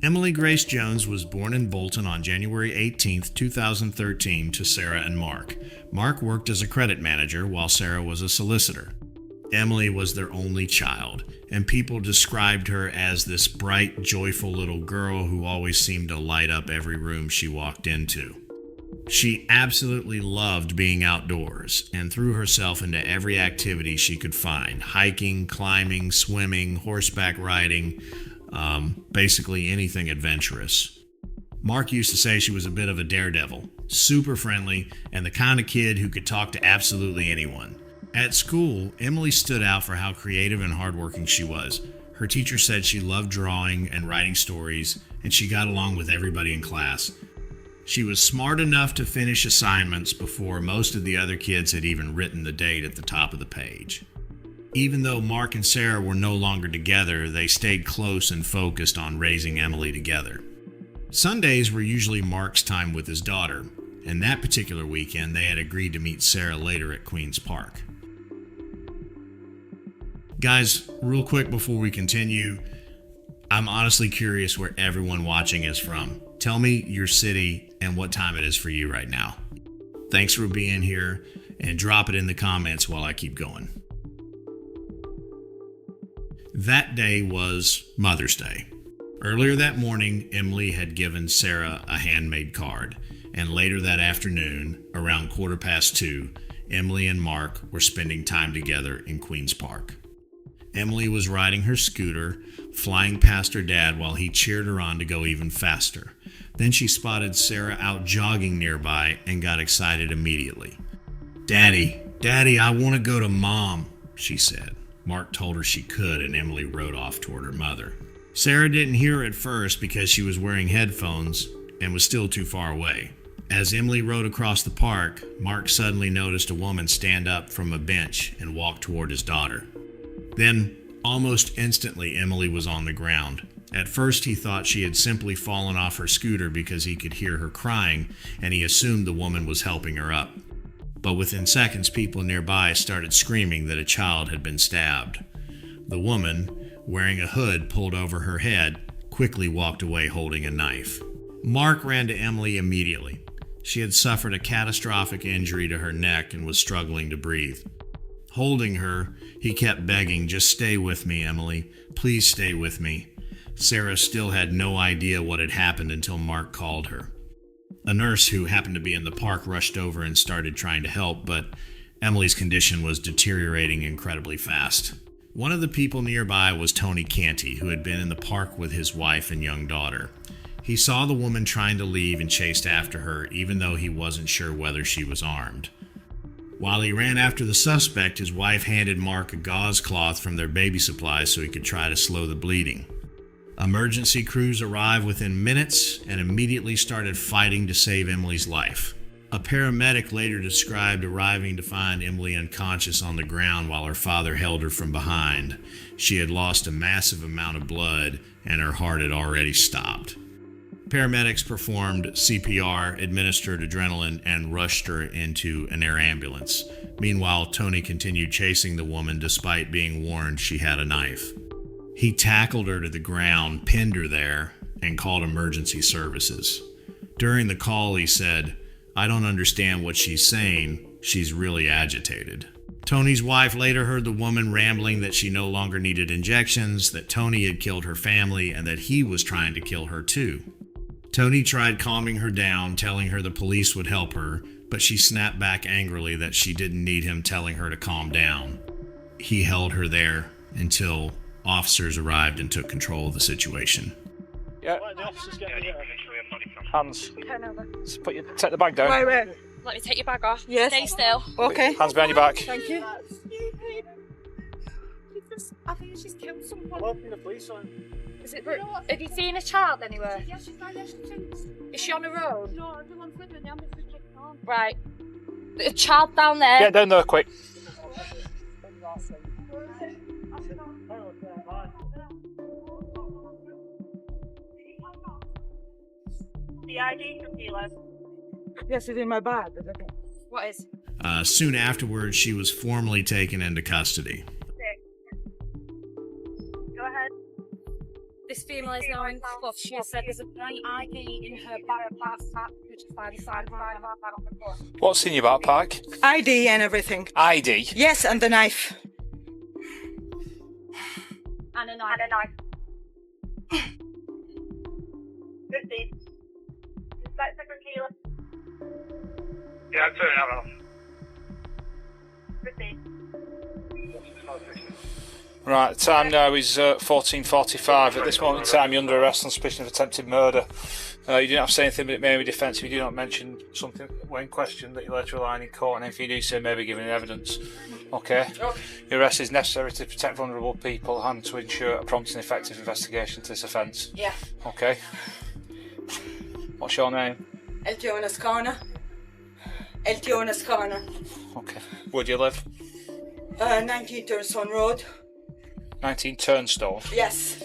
Emily Grace Jones was born in Bolton on January 18, 2013, to Sarah and Mark. Mark worked as a credit manager while Sarah was a solicitor. Emily was their only child, and people described her as this bright, joyful little girl who always seemed to light up every room she walked into. She absolutely loved being outdoors and threw herself into every activity she could find: hiking, climbing, swimming, horseback riding, basically anything adventurous. Mark used to say she was a bit of a daredevil, super friendly, and the kind of kid who could talk to absolutely anyone. At school, Emily stood out for how creative and hardworking she was. Her teacher said she loved drawing and writing stories, and she got along with everybody in class. She was smart enough to finish assignments before most of the other kids had even written the date at the top of the page. Even though Mark and Sarah were no longer together, they stayed close and focused on raising Emily together. Sundays were usually Mark's time with his daughter, and that particular weekend they had agreed to meet Sarah later at Queen's Park. Guys, real quick before we continue, I'm honestly curious where everyone watching is from. Tell me your city and what time it is for you right now. Thanks for being here, and drop it in the comments while I keep going. That day was Mother's Day. Earlier that morning, Emily had given Sarah a handmade card, and later that afternoon, around 2:15, Emily and Mark were spending time together in Queen's Park. Emily was riding her scooter, flying past her dad while he cheered her on to go even faster. Then she spotted Sarah out jogging nearby and got excited immediately. Daddy, I want to go to Mom," she said. Mark told her she could, and Emily rode off toward her mother. Sarah didn't hear her at first because she was wearing headphones and was still too far away. As Emily rode across the park, Mark suddenly noticed a woman stand up from a bench and walk toward his daughter. Then, almost instantly, Emily was on the ground. At first, he thought she had simply fallen off her scooter because he could hear her crying, and he assumed the woman was helping her up. But within seconds, people nearby started screaming that a child had been stabbed. The woman, wearing a hood pulled over her head, quickly walked away holding a knife. Mark ran to Emily immediately. She had suffered a catastrophic injury to her neck and was struggling to breathe. Holding her, he kept begging, "Just stay with me, Emily. Please stay with me." Sarah still had no idea what had happened until Mark called her. A nurse who happened to be in the park rushed over and started trying to help, but Emily's condition was deteriorating incredibly fast. One of the people nearby was Tony Canty, who had been in the park with his wife and young daughter. He saw the woman trying to leave and chased after her, even though he wasn't sure whether she was armed. While he ran after the suspect, his wife handed Mark a gauze cloth from their baby supplies so he could try to slow the bleeding. Emergency crews arrived within minutes and immediately started fighting to save Emily's life. A paramedic later described arriving to find Emily unconscious on the ground while her father held her from behind. She had lost a massive amount of blood and her heart had already stopped. Paramedics performed CPR, administered adrenaline, and rushed her into an air ambulance. Meanwhile, Tony continued chasing the woman despite being warned she had a knife. He tackled her to the ground, pinned her there, and called emergency services. During the call, he said, "I don't understand what she's saying. She's really agitated." Tony's wife later heard the woman rambling that she no longer needed injections, that Tony had killed her family, and that he was trying to kill her too. Tony tried calming her down, telling her the police would help her, but she snapped back angrily that she didn't need him telling her to calm down. He held her there until officers arrived and took control of the situation. Yeah. Hands. Take the bag down. Wait. Let me take your bag off. Yes. Stay still. Okay. Hands behind your back. Thank you. I think she's killed someone. Well, the police on. Is it? Have you seen a child anywhere? Yeah, she's fine. Yeah, she's Is she on the road? No, the one's living. The ambulance is taking on. Right. A child down there. Get down there quick. The ID from dealers. Yes, it's in my bag. What is? Soon afterwards, she was formally taken into custody. Go ahead. This female Emily's now in cuffs. She has said there's an ID in her backpack, which is by the side of the bus. What's in your backpack? ID and everything. ID. Yes, and the knife. And a knife. 15. That's a kilo. Yeah, turn it off. 15. Right, the time now is 14:45. At this moment in time, you're under arrest on suspicion of attempted murder. You didn't have to say anything, but it may be defensive. You do not mention something when questioned that you later rely on in court, and if you do so, may be given evidence. Okay? Your arrest is necessary to protect vulnerable people and to ensure a prompt and effective investigation to this offence. Yeah. Okay? What's your name? El Jonas Corner. El Jonas Corner. Okay. Where do you live? 19 Turnstone Road. 19 Turnstone. Yes.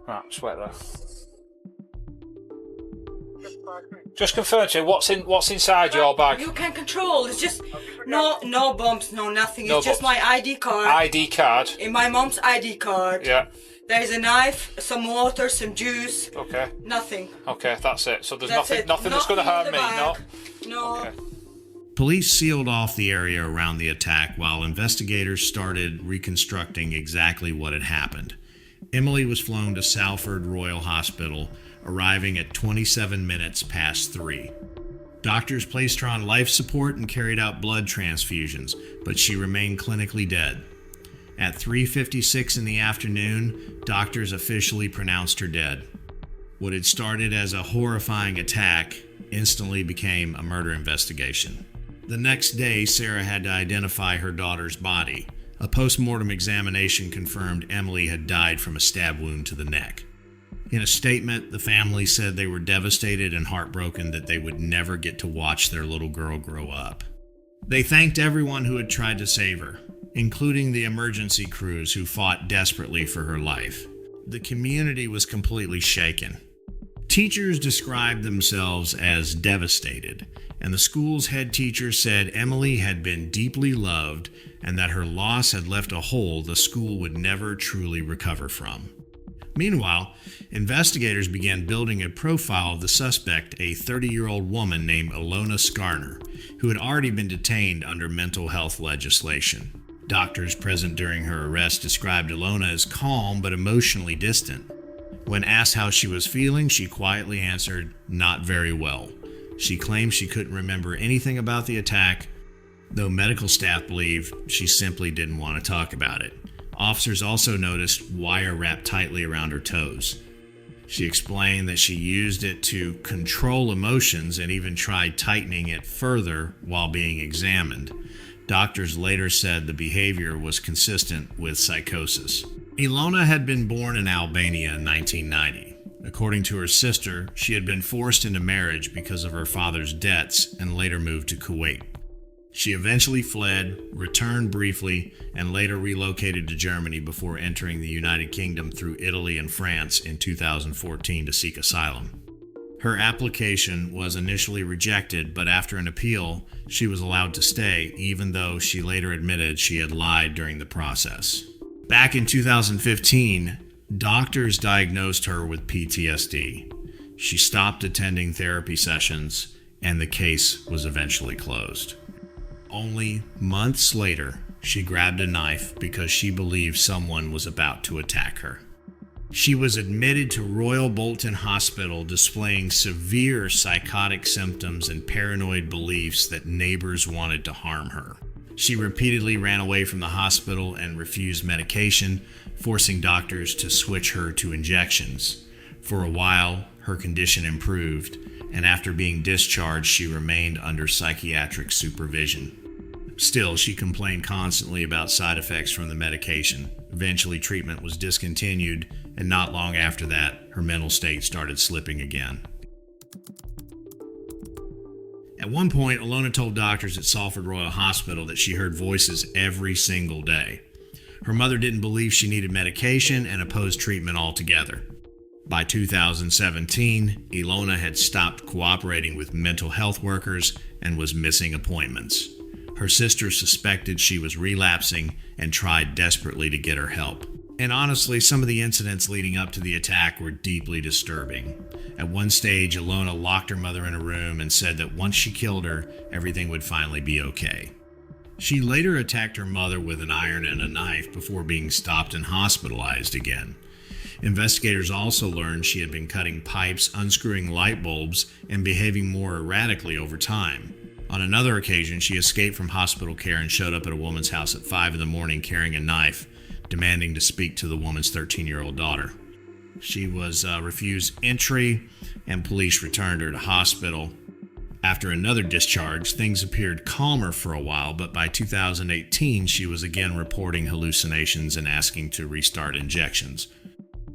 Right, sweat there. Just confirm to me what's inside your bag. You can control. It's just no bumps, no nothing. No It's just bumps. my ID card. ID card. In my mom's ID card. Yeah. There's a knife, some water, some juice. Okay. Nothing. Okay, that's it. So there's That's nothing it. that's going to harm in me. the No. bag. No. Okay. Police sealed off the area around the attack while investigators started reconstructing exactly what had happened. Emily was flown to Salford Royal Hospital, arriving at 27 minutes past 3. Doctors placed her on life support and carried out blood transfusions, but she remained clinically dead. At 3:56 in the afternoon, doctors officially pronounced her dead. What had started as a horrifying attack instantly became a murder investigation. The next day, Sarah had to identify her daughter's body. A post-mortem examination confirmed Emily had died from a stab wound to the neck. In a statement, the family said they were devastated and heartbroken that they would never get to watch their little girl grow up. They thanked everyone who had tried to save her, including the emergency crews who fought desperately for her life. The community was completely shaken. Teachers described themselves as devastated, and the school's head teacher said Emily had been deeply loved and that her loss had left a hole the school would never truly recover from. Meanwhile, investigators began building a profile of the suspect, a 30-year-old woman named Ilona Skarner, who had already been detained under mental health legislation. Doctors present during her arrest described Ilona as calm but emotionally distant. When asked how she was feeling, she quietly answered, "Not very well." She claimed she couldn't remember anything about the attack, though medical staff believe she simply didn't want to talk about it. Officers also noticed wire wrapped tightly around her toes. She explained that she used it to control emotions and even tried tightening it further while being examined. Doctors later said the behavior was consistent with psychosis. Ilona had been born in Albania in 1990. According to her sister, she had been forced into marriage because of her father's debts and later moved to Kuwait. She eventually fled, returned briefly, and later relocated to Germany before entering the United Kingdom through Italy and France in 2014 to seek asylum. Her application was initially rejected, but after an appeal, she was allowed to stay, even though she later admitted she had lied during the process. Back in 2015, doctors diagnosed her with PTSD. She stopped attending therapy sessions, and the case was eventually closed. Only months later, she grabbed a knife because she believed someone was about to attack her. She was admitted to Royal Bolton Hospital displaying severe psychotic symptoms and paranoid beliefs that neighbors wanted to harm her. She repeatedly ran away from the hospital and refused medication, forcing doctors to switch her to injections. For a while, her condition improved, and after being discharged, she remained under psychiatric supervision. Still, she complained constantly about side effects from the medication. Eventually, treatment was discontinued, and not long after that, her mental state started slipping again. At one point, Ilona told doctors at Salford Royal Hospital that she heard voices every single day. Her mother didn't believe she needed medication and opposed treatment altogether. By 2017, Ilona had stopped cooperating with mental health workers and was missing appointments. Her sister suspected she was relapsing and tried desperately to get her help. And honestly, some of the incidents leading up to the attack were deeply disturbing. At one stage, Ilona locked her mother in a room and said that once she killed her, everything would finally be okay. She later attacked her mother with an iron and a knife before being stopped and hospitalized again. Investigators also learned she had been cutting pipes, unscrewing light bulbs, and behaving more erratically over time. On another occasion, she escaped from hospital care and showed up at a woman's house at 5 a.m. carrying a knife, demanding to speak to the woman's 13-year-old daughter. She was refused entry, and police returned her to hospital. After another discharge, things appeared calmer for a while, but by 2018, she was again reporting hallucinations and asking to restart injections.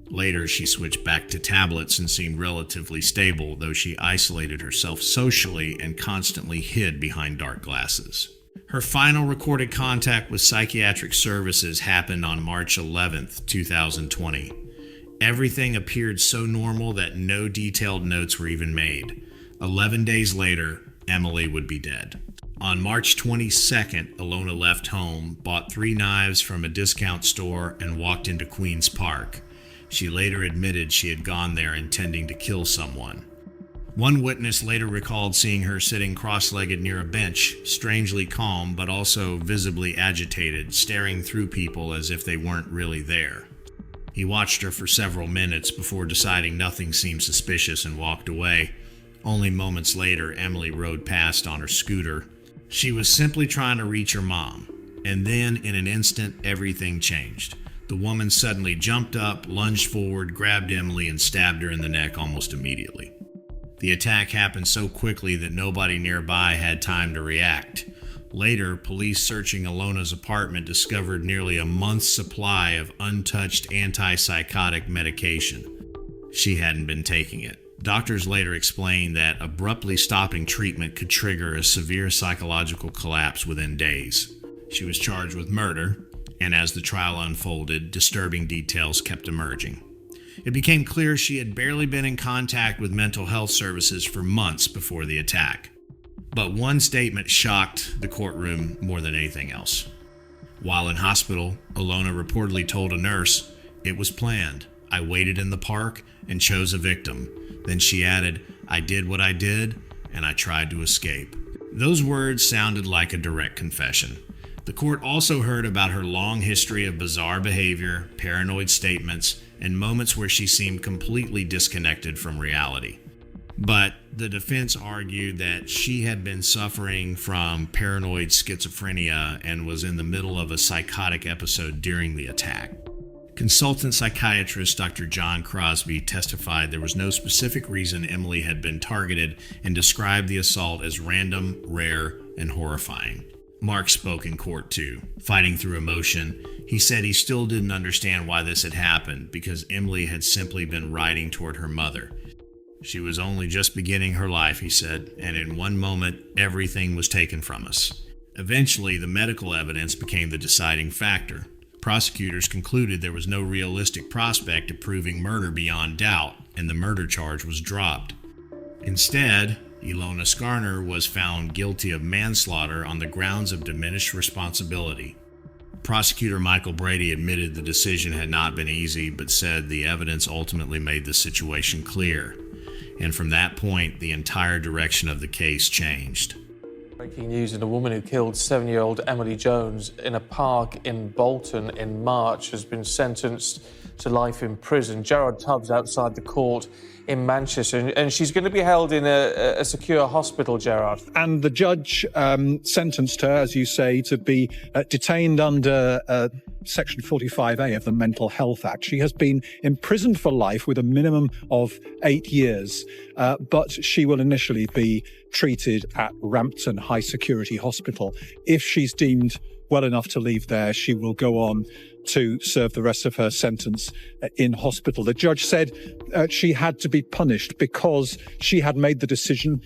Later, she switched back to tablets and seemed relatively stable, though she isolated herself socially and constantly hid behind dark glasses. Her final recorded contact with psychiatric services happened on March 11, 2020. Everything appeared so normal that no detailed notes were even made. 11 days later, Emily would be dead. On March 22nd, Ilona left home, bought 3 knives from a discount store, and walked into Queen's Park. She later admitted she had gone there intending to kill someone. One witness later recalled seeing her sitting cross-legged near a bench, strangely calm but also visibly agitated, staring through people as if they weren't really there. He watched her for several minutes before deciding nothing seemed suspicious and walked away. Only moments later, Emily rode past on her scooter. She was simply trying to reach her mom, and then in an instant, everything changed. The woman suddenly jumped up, lunged forward, grabbed Emily, and stabbed her in the neck almost immediately. The attack happened so quickly that nobody nearby had time to react. Later, police searching Ilona's apartment discovered nearly a month's supply of untouched antipsychotic medication. She hadn't been taking it. Doctors later explained that abruptly stopping treatment could trigger a severe psychological collapse within days. She was charged with murder, and as the trial unfolded, disturbing details kept emerging. It became clear she had barely been in contact with mental health services for months before the attack. But one statement shocked the courtroom more than anything else. While in hospital, Ilona reportedly told a nurse, "It was planned. I waited in the park and chose a victim." Then she added, "I did what I did, and I tried to escape." Those words sounded like a direct confession. The court also heard about her long history of bizarre behavior, paranoid statements, and moments where she seemed completely disconnected from reality. But the defense argued that she had been suffering from paranoid schizophrenia and was in the middle of a psychotic episode during the attack. Consultant psychiatrist Dr. John Crosby testified there was no specific reason Emily had been targeted and described the assault as random, rare, and horrifying. Mark spoke in court too, fighting through emotion. He said he still didn't understand why this had happened because Emily had simply been riding toward her mother. She was only just beginning her life, he said, and in one moment, everything was taken from us. Eventually, the medical evidence became the deciding factor. Prosecutors concluded there was no realistic prospect of proving murder beyond doubt, and the murder charge was dropped. Instead, Ilona Skarner was found guilty of manslaughter on the grounds of diminished responsibility. Prosecutor Michael Brady admitted the decision had not been easy, but said the evidence ultimately made the situation clear. And from that point, the entire direction of the case changed. Breaking news, and a woman who killed 7-year-old Emily Jones in a park in Bolton in March has been sentenced to life in prison. Gerard Tubbs outside the court in Manchester, and she's going to be held in a secure hospital, Gerard. And the judge sentenced her, as you say, to be detained under Section 45A of the Mental Health Act. She has been imprisoned for life with a minimum of 8 years, but she will initially be treated at Rampton High Security Hospital. If she's deemed well enough to leave there, she will go on to serve the rest of her sentence in hospital. The judge said she had to be punished because she had made the decision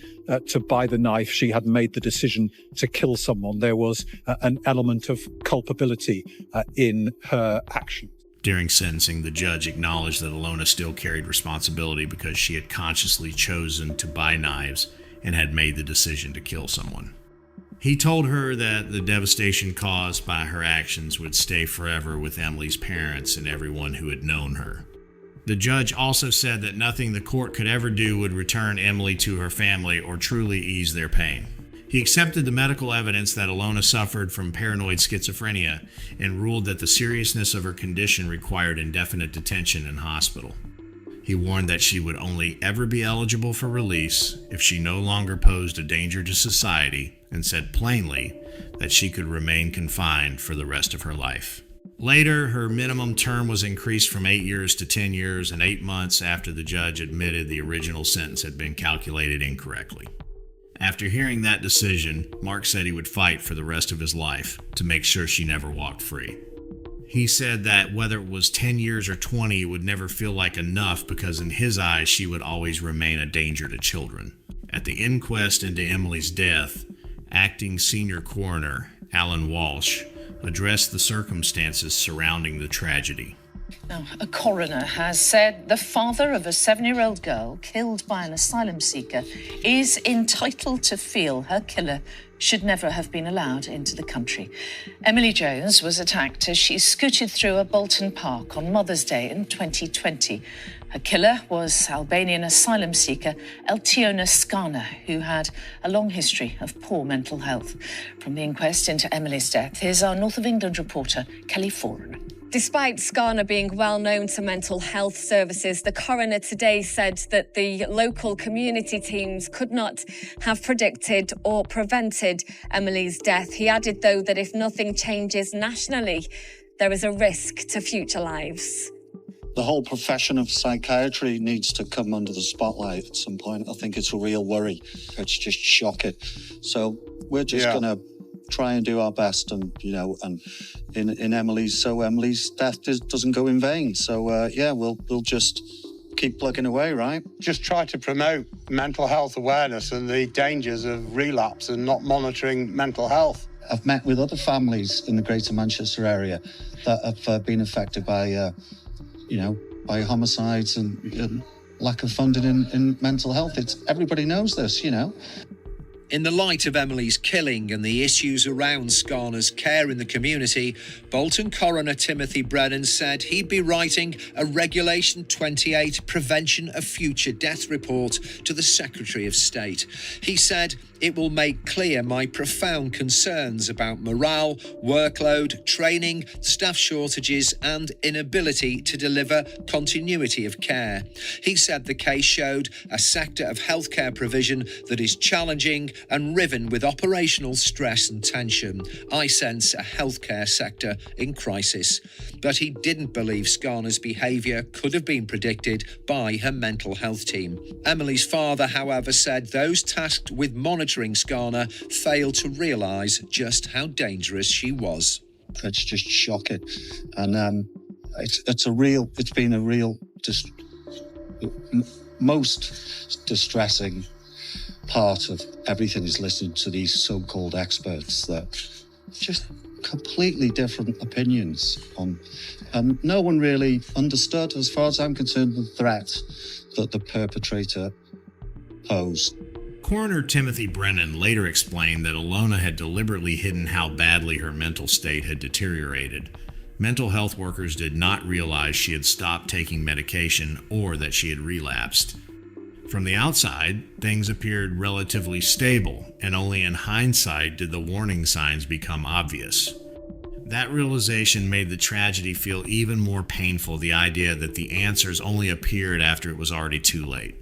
to buy the knife. She had made the decision to kill someone. There was an element of culpability in her action. During sentencing, the judge acknowledged that Ilona still carried responsibility because she had consciously chosen to buy knives and had made the decision to kill someone. He told her that the devastation caused by her actions would stay forever with Emily's parents and everyone who had known her. The judge also said that nothing the court could ever do would return Emily to her family or truly ease their pain. He accepted the medical evidence that Ilona suffered from paranoid schizophrenia and ruled that the seriousness of her condition required indefinite detention in hospital. He warned that she would only ever be eligible for release if she no longer posed a danger to society, and said plainly that she could remain confined for the rest of her life. Later, her minimum term was increased from 8 years to 10 years and 8 months after the judge admitted the original sentence had been calculated incorrectly. After hearing that decision, Mark said he would fight for the rest of his life to make sure she never walked free. He said that whether it was 10 years or 20, it would never feel like enough because in his eyes, she would always remain a danger to children. At the inquest into Emily's death, acting senior coroner Alan Walsh addressed the circumstances surrounding the tragedy. Now, a coroner has said the father of a 7-year-old girl killed by an asylum seeker is entitled to feel her killer should never have been allowed into the country. Emily Jones was attacked as she scooted through a Bolton park on Mother's Day in 2020. Her killer was Albanian asylum seeker Eltiona Skana, who had a long history of poor mental health. From the inquest into Emily's death, here's our North of England reporter, Kelly Foran. Despite Skana being well known to mental health services, the coroner today said that the local community teams could not have predicted or prevented Emily's death. He added, though, that if nothing changes nationally, there is a risk to future lives. The whole profession of psychiatry needs to come under the spotlight at some point. I think it's a real worry. It's just shocking. So we're just going to try and do our best, and and in Emily's death doesn't go in vain. So we'll just keep plugging away, right? Just try to promote mental health awareness and the dangers of relapse and not monitoring mental health. I've met with other families in the Greater Manchester area that have been affected by by homicides and lack of funding in mental health. Everybody knows this, In the light of Emily's killing and the issues around Skana's care in the community, Bolton coroner Timothy Brennan said he'd be writing a Regulation 28 Prevention of Future Death report to the Secretary of State. He said, "It will make clear my profound concerns about morale, workload, training, staff shortages and inability to deliver continuity of care." He said the case showed a sector of healthcare provision that is challenging and riven with operational stress and tension. "I sense a healthcare sector in crisis." But he didn't believe Skana's behaviour could have been predicted by her mental health team. Emily's father, however, said those tasked with monitoring Skana failed to realise just how dangerous she was. It's just shocking, and it's been a real most distressing part of everything is listening to these so-called experts that just completely different opinions on, and no one really understood, as far as I'm concerned, the threat that the perpetrator posed. Coroner Timothy Brennan later explained that Ilona had deliberately hidden how badly her mental state had deteriorated. Mental health workers did not realize she had stopped taking medication or that she had relapsed. From the outside, things appeared relatively stable, and only in hindsight did the warning signs become obvious. That realization made the tragedy feel even more painful, the idea that the answers only appeared after it was already too late.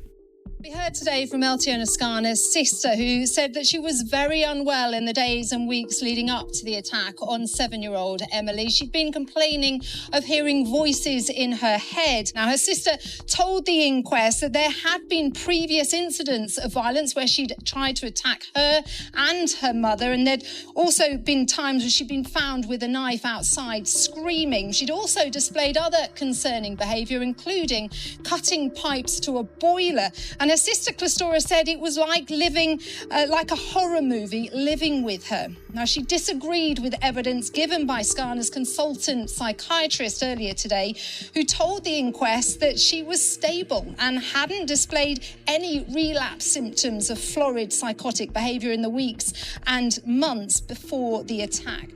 We heard today from Eltiona Skana's sister, who said that she was very unwell in the days and weeks leading up to the attack on 7-year-old Emily. She'd been complaining of hearing voices in her head. Now, her sister told the inquest that there had been previous incidents of violence where she'd tried to attack her and her mother, and there'd also been times where she'd been found with a knife outside screaming. She'd also displayed other concerning behaviour, including cutting pipes to a boiler. And And her sister Clistora said it was like living, like a horror movie, living with her. Now, she disagreed with evidence given by Skarna's consultant psychiatrist earlier today, who told the inquest that she was stable and hadn't displayed any relapse symptoms of florid psychotic behaviour in the weeks and months before the attack.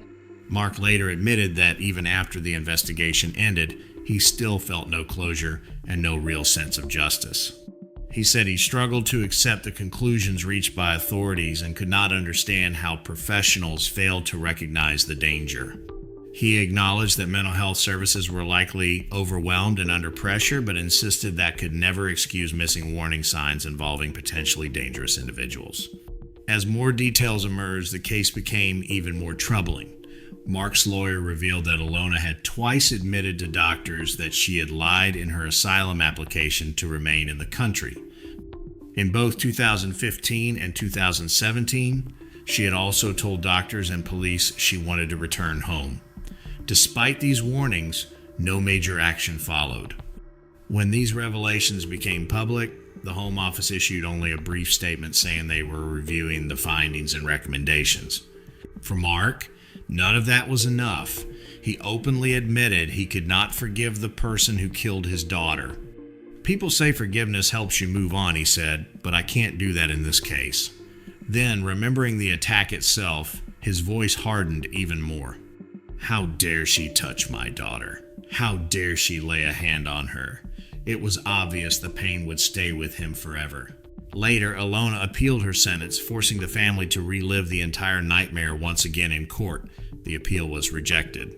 Mark later admitted that even after the investigation ended, he still felt no closure and no real sense of justice. He said he struggled to accept the conclusions reached by authorities and could not understand how professionals failed to recognize the danger. He acknowledged that mental health services were likely overwhelmed and under pressure, but insisted that could never excuse missing warning signs involving potentially dangerous individuals. As more details emerged, the case became even more troubling. Mark's lawyer revealed that Ilona had twice admitted to doctors that she had lied in her asylum application to remain in the country. In both 2015 and 2017, she had also told doctors and police she wanted to return home. Despite these warnings, no major action followed. When these revelations became public, the Home Office issued only a brief statement saying they were reviewing the findings and recommendations. For Mark, none of that was enough. He openly admitted he could not forgive the person who killed his daughter. People say forgiveness helps you move on, he said, but I can't do that in this case. Then, remembering the attack itself, his voice hardened even more. How dare she touch my daughter? How dare she lay a hand on her? It was obvious the pain would stay with him forever. Later, Ilona appealed her sentence, forcing the family to relive the entire nightmare once again in court. The appeal was rejected.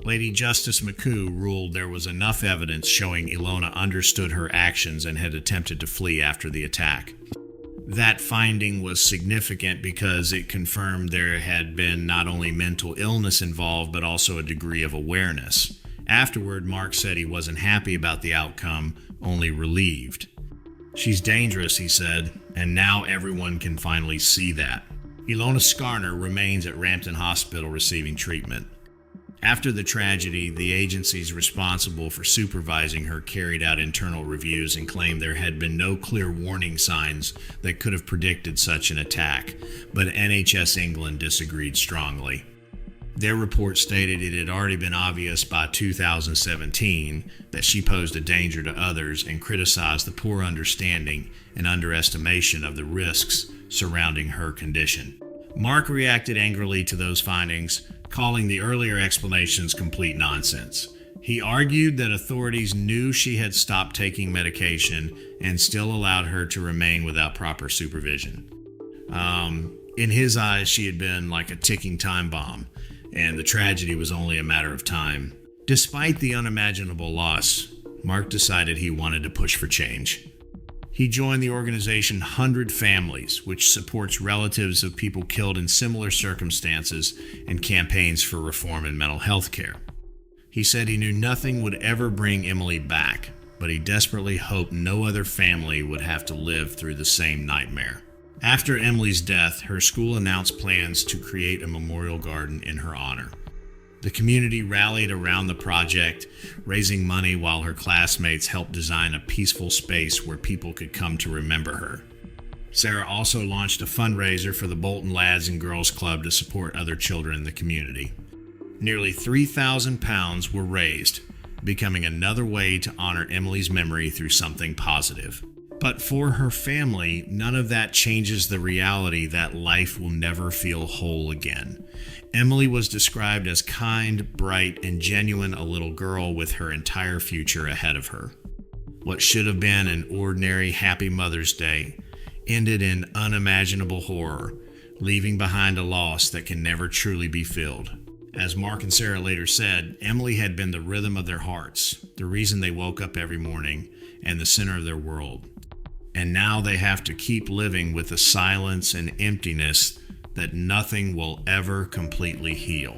Lady Justice McCoo ruled there was enough evidence showing Ilona understood her actions and had attempted to flee after the attack. That finding was significant because it confirmed there had been not only mental illness involved, but also a degree of awareness. Afterward, Mark said he wasn't happy about the outcome, only relieved. She's dangerous, he said, and now everyone can finally see that. Ilona Skarner remains at Rampton Hospital receiving treatment. After the tragedy, the agencies responsible for supervising her carried out internal reviews and claimed there had been no clear warning signs that could have predicted such an attack, but NHS England disagreed strongly. Their report stated it had already been obvious by 2017 that she posed a danger to others and criticized the poor understanding and underestimation of the risks surrounding her condition. Mark reacted angrily to those findings, calling the earlier explanations complete nonsense. He argued that authorities knew she had stopped taking medication and still allowed her to remain without proper supervision. In his eyes, she had been like a ticking time bomb, and the tragedy was only a matter of time. Despite the unimaginable loss, Mark decided he wanted to push for change. He joined the organization 100 Families, which supports relatives of people killed in similar circumstances and campaigns for reform in mental health care. He said he knew nothing would ever bring Emily back, but he desperately hoped no other family would have to live through the same nightmare. After Emily's death, her school announced plans to create a memorial garden in her honor. The community rallied around the project, raising money while her classmates helped design a peaceful space where people could come to remember her. Sarah also launched a fundraiser for the Bolton Lads and Girls Club to support other children in the community. Nearly £3,000 were raised, becoming another way to honor Emily's memory through something positive. But for her family, none of that changes the reality that life will never feel whole again. Emily was described as kind, bright, and genuine, a little girl with her entire future ahead of her. What should have been an ordinary happy Mother's Day ended in unimaginable horror, leaving behind a loss that can never truly be filled. As Mark and Sarah later said, Emily had been the rhythm of their hearts, the reason they woke up every morning, and the center of their world. And now they have to keep living with the silence and emptiness that nothing will ever completely heal.